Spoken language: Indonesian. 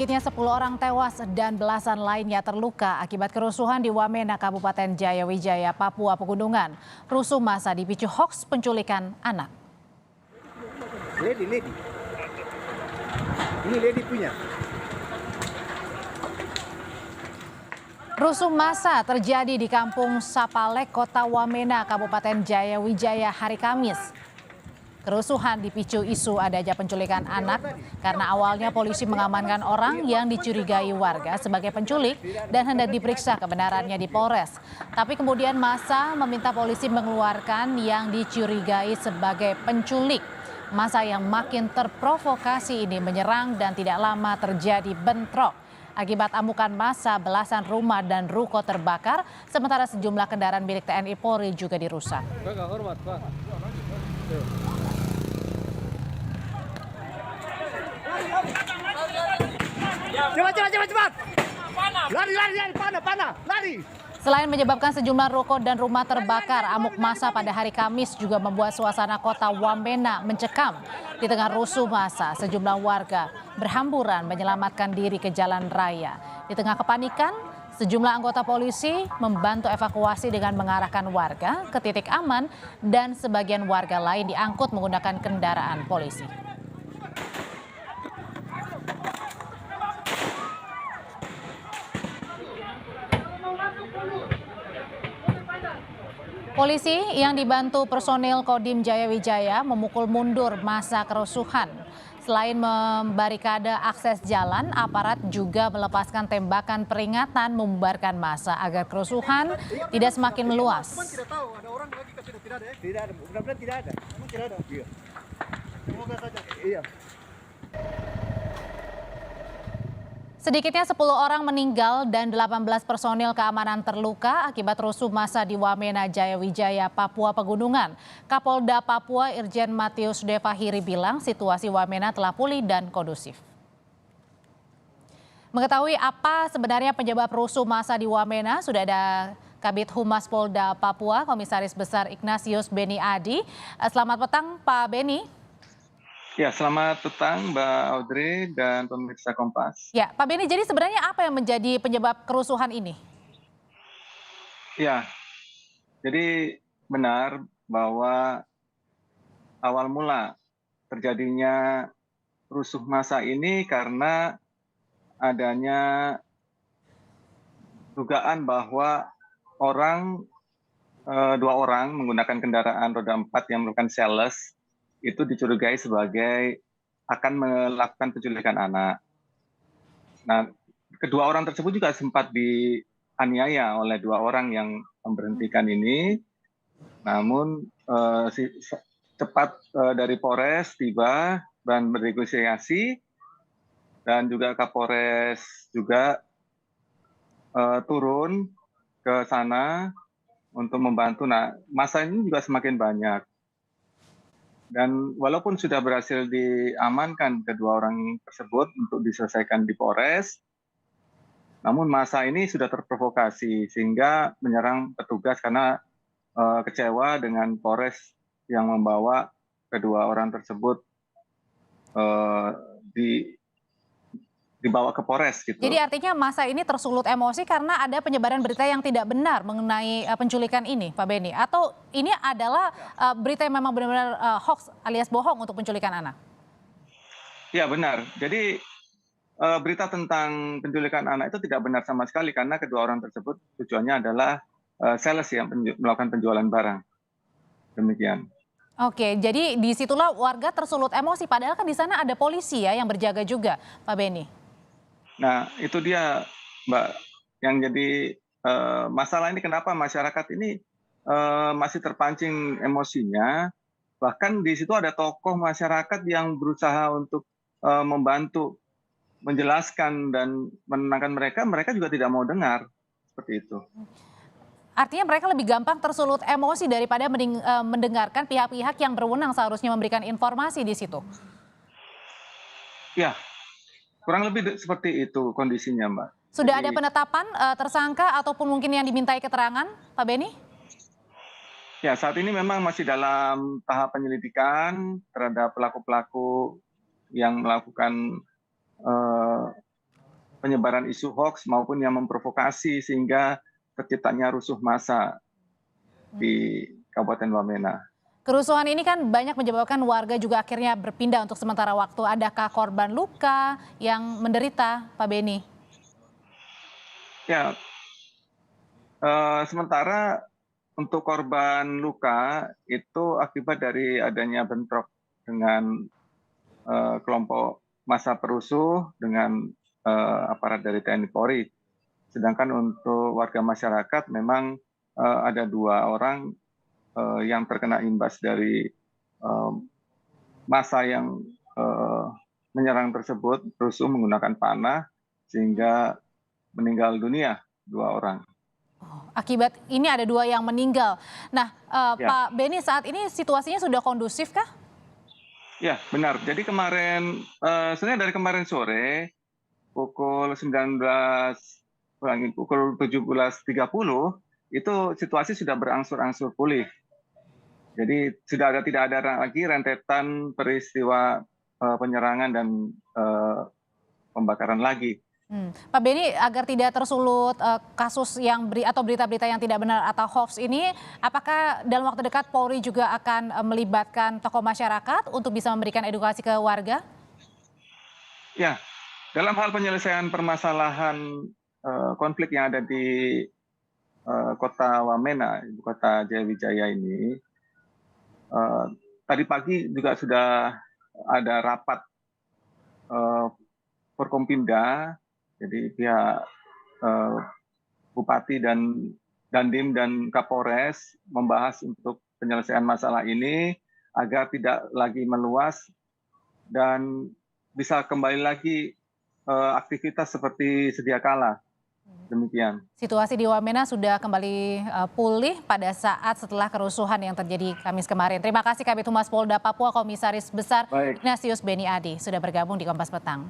Sedikitnya 10 orang tewas dan belasan lainnya terluka akibat kerusuhan di Wamena, Kabupaten Jayawijaya, Papua Pegunungan. Rusuh massa dipicu hoaks penculikan anak. Lady. Ini Lady punya. Rusuh massa terjadi di Kampung Sapalek, Kota Wamena, Kabupaten Jayawijaya hari Kamis. Kerusuhan dipicu isu adanya penculikan anak karena awalnya polisi mengamankan orang yang dicurigai warga sebagai penculik dan hendak diperiksa kebenarannya di Polres. Tapi kemudian massa meminta polisi mengeluarkan yang dicurigai sebagai penculik. Massa yang makin terprovokasi ini menyerang dan tidak lama terjadi bentrok. Akibat amukan massa, belasan rumah dan ruko terbakar, sementara sejumlah kendaraan milik TNI Polri juga dirusak. Cepat. Lari, panah, lari. Selain menyebabkan sejumlah ruko dan rumah terbakar, amuk massa pada hari Kamis juga membuat suasana kota Wamena mencekam. Di tengah rusuh massa, sejumlah warga berhamburan menyelamatkan diri ke jalan raya. Di tengah kepanikan, sejumlah anggota polisi membantu evakuasi dengan mengarahkan warga ke titik aman dan sebagian warga lain diangkut menggunakan kendaraan polisi. Polisi yang dibantu personil Kodim Jayawijaya memukul mundur massa kerusuhan. Selain membarikade akses jalan, aparat juga melepaskan tembakan peringatan membubarkan massa agar kerusuhan tidak semakin meluas. Tidak tahu ada orang lagi ke sini, tidak ada. Tidak ada, benar-benar tidak ada. Memang tidak ada. Iya. Semoga saja. Iya. Sedikitnya 10 orang meninggal dan 18 personil keamanan terluka akibat rusuh massa di Wamena, Jayawijaya, Papua Pegunungan. Kapolda Papua Irjen Matius Devahiri bilang situasi Wamena telah pulih dan kondusif. Mengetahui apa sebenarnya penyebab rusuh massa di Wamena, sudah ada Kabid Humas Polda Papua, Komisaris Besar Ignatius Beni Adi. Selamat petang, Pak Beni. Ya, selamat petang Mbak Audrey dan pemirsa Kompas. Ya, Pak Beni, jadi sebenarnya apa yang menjadi penyebab kerusuhan ini? Ya, jadi benar bahwa awal mula terjadinya rusuh massa ini karena adanya dugaan bahwa dua orang menggunakan kendaraan roda 4 yang merupakan sales itu dicurigai sebagai akan melakukan penculikan anak. Nah, kedua orang tersebut juga sempat dianiaya oleh dua orang yang memberhentikan ini. Namun cepat dari Polres tiba dan bernegosiasi, dan juga Kapolres juga turun ke sana untuk membantu. Nah, massa ini juga semakin banyak. Dan walaupun sudah berhasil diamankan kedua orang tersebut untuk diselesaikan di Polres, namun massa ini sudah terprovokasi sehingga menyerang petugas karena kecewa dengan Polres yang membawa kedua orang tersebut dibawa ke Polres gitu. Jadi artinya massa ini tersulut emosi karena ada penyebaran berita yang tidak benar mengenai penculikan ini, Pak Beni. Atau ini adalah berita yang memang benar-benar hoax alias bohong untuk penculikan anak? Ya, benar. Jadi berita tentang penculikan anak itu tidak benar sama sekali karena kedua orang tersebut tujuannya adalah sales yang melakukan penjualan barang. Demikian. Oke, jadi disitulah warga tersulut emosi. Padahal kan di sana ada polisi ya yang berjaga juga, Pak Beni. Nah, itu dia, Mbak, yang jadi masalah ini kenapa masyarakat ini masih terpancing emosinya. Bahkan di situ ada tokoh masyarakat yang berusaha untuk membantu, menjelaskan dan menenangkan mereka, mereka juga tidak mau dengar, seperti itu. Artinya mereka lebih gampang tersulut emosi daripada mendengarkan pihak-pihak yang berwenang seharusnya memberikan informasi di situ. Ya, kurang lebih seperti itu kondisinya, Mbak. Sudah ada penetapan tersangka ataupun mungkin yang dimintai keterangan, Pak Beni? Ya, saat ini memang masih dalam tahap penyelidikan terhadap pelaku-pelaku yang melakukan penyebaran isu hoax maupun yang memprovokasi sehingga terciptanya rusuh massa di Kabupaten Wamena. Kerusuhan ini kan banyak menyebabkan warga juga akhirnya berpindah untuk sementara waktu. Adakah korban luka yang menderita, Pak Beni? Ya, sementara untuk korban luka itu akibat dari adanya bentrok dengan kelompok massa perusuh dengan aparat dari TNI Polri. Sedangkan untuk warga masyarakat memang ada 2 orang yang terkena imbas dari massa yang menyerang tersebut, rusuh menggunakan panah sehingga meninggal dunia 2 orang. Akibat ini ada 2 yang meninggal. Nah, Ya. Pak Beni, saat ini situasinya sudah kondusif kah? Ya, benar. Jadi kemarin, sebenarnya dari kemarin sore pukul 17.30 itu situasi sudah berangsur-angsur pulih. Jadi tidak ada lagi rentetan peristiwa penyerangan dan pembakaran lagi. Pak Beni, agar tidak tersulut kasus yang atau berita-berita yang tidak benar atau hoax ini, apakah dalam waktu dekat Polri juga akan melibatkan tokoh masyarakat untuk bisa memberikan edukasi ke warga? Ya, dalam hal penyelesaian permasalahan konflik yang ada di kota Wamena, ibu kota Jayawijaya ini, tadi pagi juga sudah ada rapat Forkompimda, jadi pihak Bupati dan Dandim dan Kapolres membahas untuk penyelesaian masalah ini agar tidak lagi meluas dan bisa kembali lagi aktivitas seperti sedia kala. Demikian. Situasi di Wamena sudah kembali pulih pada saat setelah kerusuhan yang terjadi Kamis kemarin. Terima kasih Kabid Humas Polda Papua Komisaris Besar Ignatius Beni Adi sudah bergabung di Kompas Petang.